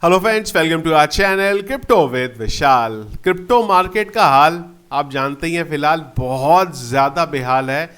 Hello friends, welcome to our channel crypto with Vishal. Crypto market का हाल आप जानते ही हैं, फिलहाल बहुत ज़्यादा बेहाल है।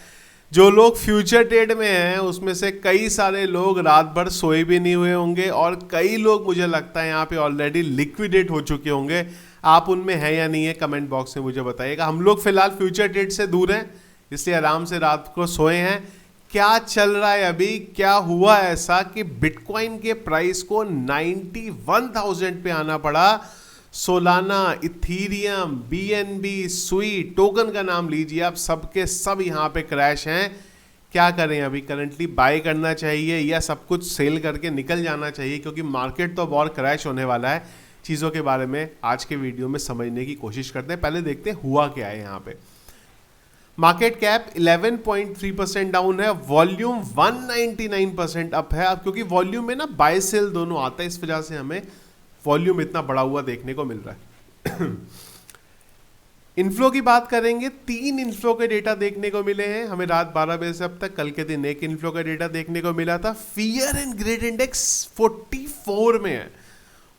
जो लोग फ्यूचर ट्रेड में हैं उसमें से कई सारे लोग रात भर सोए भी नहीं हुए होंगे और कई लोग मुझे लगता है यहाँ पे ऑलरेडी लिक्विडेट हो चुके होंगे। आप उनमें हैं या नहीं है, कमेंट बॉक्स में मुझे बताइएगा। हम लोग फिलहाल फ्यूचर ट्रेड से दूर हैं, इसलिए आराम से रात को सोए हैं। क्या चल रहा है अभी, क्या हुआ ऐसा कि बिटकॉइन के प्राइस को 91,000 पे आना पड़ा। सोलाना, इथीरियम, बीएनबी, सुई, टोकन का नाम लीजिए आप, सबके सब यहाँ पे क्रैश हैं। क्या करें अभी, करंटली बाय करना चाहिए या सब कुछ सेल करके निकल जाना चाहिए, क्योंकि मार्केट तो अब और क्रैश होने वाला है। चीज़ों के बारे में आज के वीडियो में समझने की कोशिश करते हैं। पहले देखते हैं हुआ क्या है यहाँ पे। मार्केट कैप 11.3% डाउन है, वॉल्यूम 199% अप है। अब क्योंकि वॉल्यूम में ना बाय सेल दोनों आता है, इस वजह से हमें वॉल्यूम इतना बढ़ा हुआ देखने को मिल रहा है। इनफ्लो की बात करेंगे, 3 इनफ्लो के डेटा देखने को मिले हैं हमें रात 12 बजे से अब तक। कल के दिन एक इनफ्लो का डेटा देखने को मिला था। फियर एंड ग्रेड इंडेक्स 44 में है।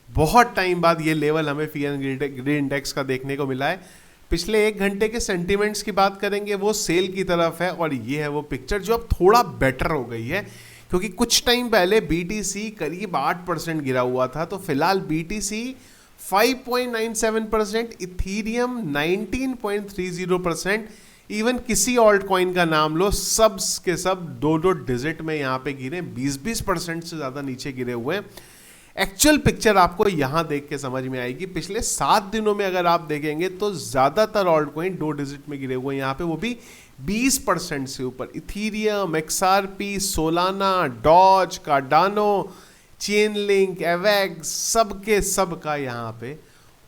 बहुत टाइम बाद ये लेवल हमें फियर एंड ग्रेड इंडेक्स का देखने को मिला है। पिछले 1 घंटे के सेंटीमेंट्स की बात करेंगे, वो सेल की तरफ है और ये है वो पिक्चर जो अब थोड़ा बेटर हो गई है, क्योंकि कुछ टाइम पहले बीटीसी करीब 8% गिरा हुआ था। तो फिलहाल बीटीसी 5.97%, इथीरियम 19.30%, इवन किसी ऑल्ट कॉइन का नाम लो, सब के सब 2 डिजिट में यहाँ पे गिरे, 20% से ज़्यादा नीचे गिरे हुए हैं। एक्चुअल पिक्चर आपको यहां देख के समझ में आएगी। पिछले 7 दिनों में अगर आप देखेंगे तो ज्यादातर ऑल्ट कॉइन 2 डिजिट में गिरे हुए हैं यहाँ पे, वो भी 20% से ऊपर। Ethereum, XRP, Solana, Doge, Cardano, Chainlink, Avax, सबके सब का यहाँ पे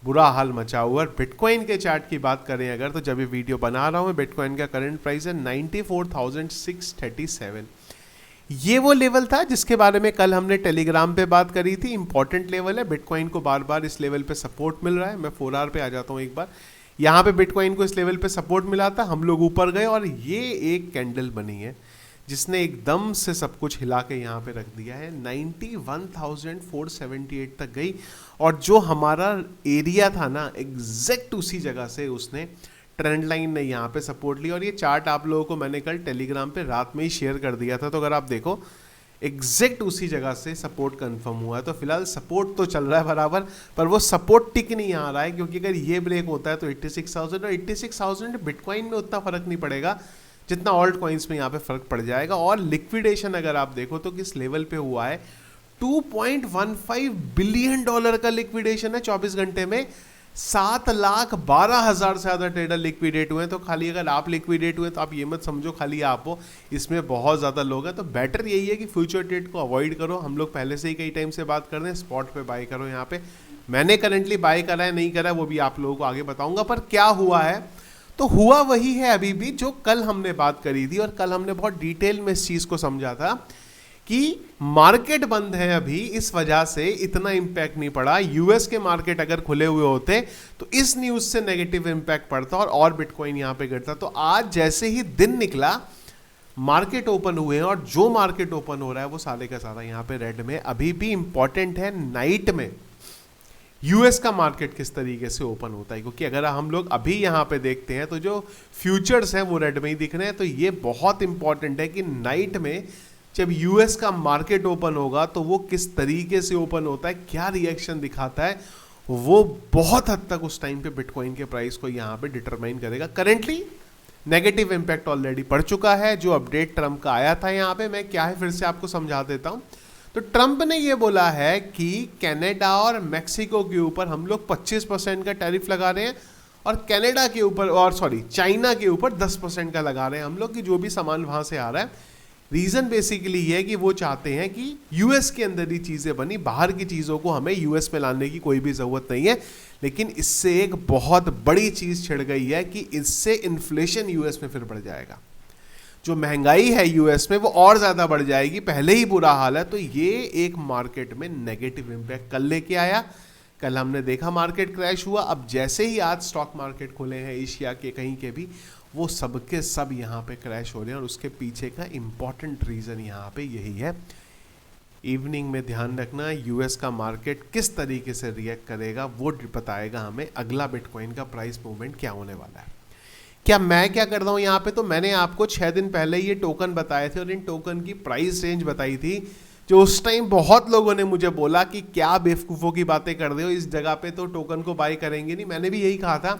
बुरा हाल मचा हुआ है। बिटकॉइन के चार्ट की बात करें अगर, तो जब ये वीडियो बना रहा हूँ, बिटकॉइन का करंट प्राइस है 94,637। ये वो लेवल था जिसके बारे में कल हमने टेलीग्राम पे बात करी थी। इंपॉर्टेंट लेवल है, बिटकॉइन को बार बार इस लेवल पे सपोर्ट मिल रहा है। मैं 4 आवर पे आ जाता हूँ एक बार। यहाँ पे बिटकॉइन को इस लेवल पे सपोर्ट मिला था, हम लोग ऊपर गए और ये एक कैंडल बनी है जिसने एकदम से सब कुछ हिला के यहाँ पे रख दिया है। 91,478 तक गई और जो हमारा एरिया था ना, एग्जैक्ट उसी जगह से उसने ट्रेंड लाइन ने यहाँ पे सपोर्ट लिया। और ये चार्ट आप लोगों को मैंने कल टेलीग्राम पे रात में ही शेयर कर दिया था, तो अगर आप देखो एग्जैक्ट उसी जगह से सपोर्ट कंफर्म हुआ है। तो फिलहाल सपोर्ट तो चल रहा है बराबर, पर वो सपोर्ट टिक नहीं आ रहा है, क्योंकि अगर ये ब्रेक होता है तो 86,000 और 86,000 बिटकॉइन में उतना फर्क नहीं पड़ेगा जितना ऑल्ट कॉइन्स में यहाँ पे फर्क पड़ जाएगा। और लिक्विडेशन अगर आप देखो तो किस लेवल पे हुआ है, $2.15 बिलियन का लिक्विडेशन है 24 घंटे में। 7,12,000 से ज़्यादा ट्रेडर लिक्विडेट हुए हैं। तो खाली अगर आप लिक्विडेट हुए तो आप ये मत समझो खाली आप हो, इसमें बहुत ज़्यादा लोग हैं। तो बेटर यही है कि फ्यूचर ट्रेड को अवॉइड करो। हम लोग पहले से ही कई टाइम से बात कर रहे हैं, स्पॉट पे बाय करो। यहाँ पे मैंने करंटली बाय करा है, नहीं करा है, वो भी आप लोगों को आगे बताऊंगा। पर क्या हुआ है, तो हुआ वही है अभी भी जो कल हमने बात करी थी, और कल हमने बहुत डिटेल में इस चीज़ को समझा था कि मार्केट बंद है अभी, इस वजह से इतना इंपैक्ट नहीं पड़ा। यूएस के मार्केट अगर खुले हुए होते तो इस न्यूज से नेगेटिव इंपैक्ट पड़ता और बिटकॉइन यहां पे गिरता। तो आज जैसे ही दिन निकला, मार्केट ओपन हुए हैं, और जो मार्केट ओपन हो रहा है वो सारे का सारा यहाँ पे रेड में। अभी भी इंपॉर्टेंट है नाइट में यूएस का मार्केट किस तरीके से ओपन होता है, क्योंकि अगर हम लोग अभी यहाँ पे देखते हैं तो जो फ्यूचर्स हैं वो रेड में ही दिख रहे हैं। तो ये बहुत इंपॉर्टेंट है कि नाइट में जब यूएस का मार्केट ओपन होगा तो वो किस तरीके से ओपन होता है, क्या रिएक्शन दिखाता है, वो बहुत हद तक उस टाइम पे बिटकॉइन के प्राइस को यहाँ पे डिटरमाइन करेगा। करेंटली नेगेटिव इंपैक्ट ऑलरेडी पड़ चुका है। जो अपडेट ट्रम्प का आया था यहाँ पे, मैं क्या है फिर से आपको समझा देता हूँ। तो ट्रम्प ने ये बोला है कि कनाडा और मैक्सिको के ऊपर हम लोग 25% का टैरिफ लगा रहे हैं, और कनाडा के ऊपर, और चाइना के ऊपर 10% का लगा रहे हैं हम लोग, कि जो भी सामान वहां से आ रहा है। रीजन बेसिकली ये है कि वो चाहते हैं कि यूएस के अंदर ही चीजें बनी, बाहर की चीजों को हमें यूएस में लाने की कोई भी जरूरत नहीं है। लेकिन इससे एक बहुत बड़ी चीज छिड़ गई है कि इससे इन्फ्लेशन यूएस में फिर बढ़ जाएगा। जो महंगाई है यूएस में वो और ज्यादा बढ़ जाएगी, पहले ही बुरा हाल है। तो ये एक मार्केट में नेगेटिव इंपैक्ट कल लेके आया। कल हमने देखा मार्केट क्रैश हुआ। अब जैसे ही आज स्टॉक मार्केट खुले हैं एशिया के कहीं के भी, वो सबके सब यहाँ पे क्रैश हो रहे हैं, और उसके पीछे का इंपॉर्टेंट रीजन यहाँ पे यही है इवनिंग में ध्यान रखना यूएस का मार्केट किस तरीके से रिएक्ट करेगा, वो बताएगा हमें अगला बिटकॉइन का प्राइस मूवमेंट क्या होने वाला है। क्या मैं क्या कर रहा हूँ यहाँ पे, तो मैंने आपको 6 दिन पहले ये टोकन बताए थे और इन टोकन की प्राइस रेंज बताई थी, जो उस टाइम बहुत लोगों ने मुझे बोला कि क्या बेवकूफ़ों की बातें कर रहे हो, इस जगह पे तो टोकन को बाई करेंगे नहीं। मैंने भी यही कहा था,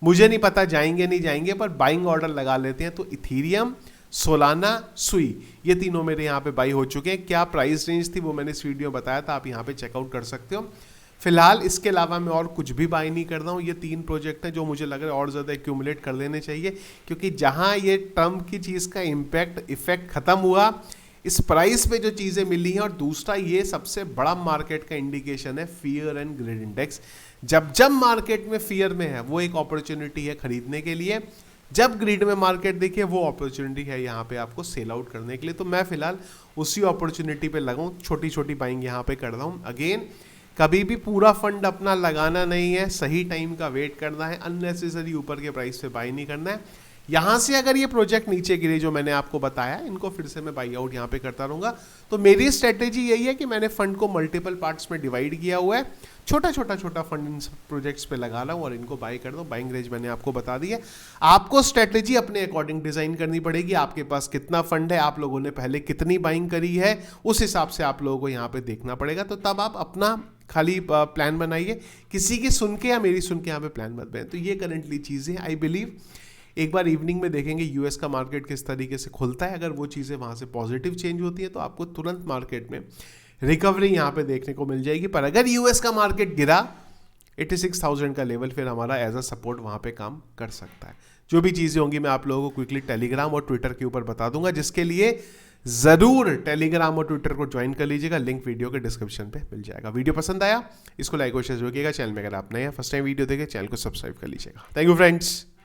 मुझे नहीं पता जाएंगे नहीं जाएंगे, पर बाइंग ऑर्डर लगा लेते हैं। तो इथीरियम, सोलाना, सुई, ये तीनों मेरे यहाँ पे बाई हो चुके हैं। क्या प्राइस रेंज थी वो मैंने इस वीडियो में बताया था, आप यहाँ पे चेकआउट कर सकते हो। फिलहाल इसके अलावा मैं और कुछ भी बाई नहीं कर रहा हूँ। ये 3 प्रोजेक्ट हैं जो मुझे लग रहा है और ज़्यादा एक्यूमुलेट कर लेने चाहिए, क्योंकि जहाँ ये ट्रम्प की चीज़ का इफेक्ट खत्म हुआ, इस प्राइस पे जो चीज़ें मिली हैं, और दूसरा ये सबसे बड़ा मार्केट का इंडिकेशन है फियर एंड ग्रिड इंडेक्स। जब मार्केट में फियर में है वो एक अपॉर्चुनिटी है खरीदने के लिए, जब ग्रिड में मार्केट देखिए वो अपॉर्चुनिटी है यहाँ पे आपको सेल आउट करने के लिए। तो मैं फिलहाल उसी अपॉर्चुनिटी पे लगा हूँ, छोटी छोटी बाइंग यहाँ पे कर रहा हूँ। अगेन, कभी भी पूरा फंड अपना लगाना नहीं है, सही टाइम का वेट करना है, अननेसेसरी ऊपर के प्राइस पे बाई नहीं करना है। यहाँ से अगर ये प्रोजेक्ट नीचे गिरे जो मैंने आपको बताया, इनको फिर से मैं बाई आउट यहाँ पे करता रहूँगा। तो मेरी स्ट्रेटेजी यही है कि मैंने फंड को मल्टीपल पार्ट्स में डिवाइड किया हुआ है, छोटा फंड इन प्रोजेक्ट्स पे लगा रहा हूँ और इनको बाई कर दो। बाइंग रेंज मैंने आपको बता दी है। आपको स्ट्रेटेजी अपने अकॉर्डिंग डिजाइन करनी पड़ेगी। आपके पास कितना फंड है, आप लोगों ने पहले कितनी बाइंग करी है, उस हिसाब से आप लोगों को यहाँ पे देखना पड़ेगा। तो तब आप अपना खाली प्लान बनाइए, किसी की सुन के या मेरी सुन के यहाँ पे प्लान मत बनाए। तो ये करंटली चीज़ें, आई बिलीव एक बार इवनिंग में देखेंगे यूएस का मार्केट किस तरीके से खुलता है। अगर वो चीज़ें वहाँ से पॉजिटिव चेंज होती है तो आपको तुरंत मार्केट में रिकवरी यहाँ पे देखने को मिल जाएगी। पर अगर यूएस का मार्केट गिरा 86,000 का लेवल, फिर हमारा एज अ सपोर्ट वहाँ पे काम कर सकता है। जो भी चीज़ें होंगी मैं आप लोगों को क्विकली टेलीग्राम और ट्विटर के ऊपर बता दूंगा, जिसके लिए ज़रूर टेलीग्राम और ट्विटर को ज्वाइन कर लीजिएगा। लिंक वीडियो के डिस्क्रिप्शन पे मिल जाएगा। वीडियो पसंद आया इसको लाइक और शेयर कीजिएगा। चैनल में अगर आप नए हैं, फर्स्ट टाइम वीडियो देखें, चैनल को सब्सक्राइब कर लीजिएगा। Thank you friends.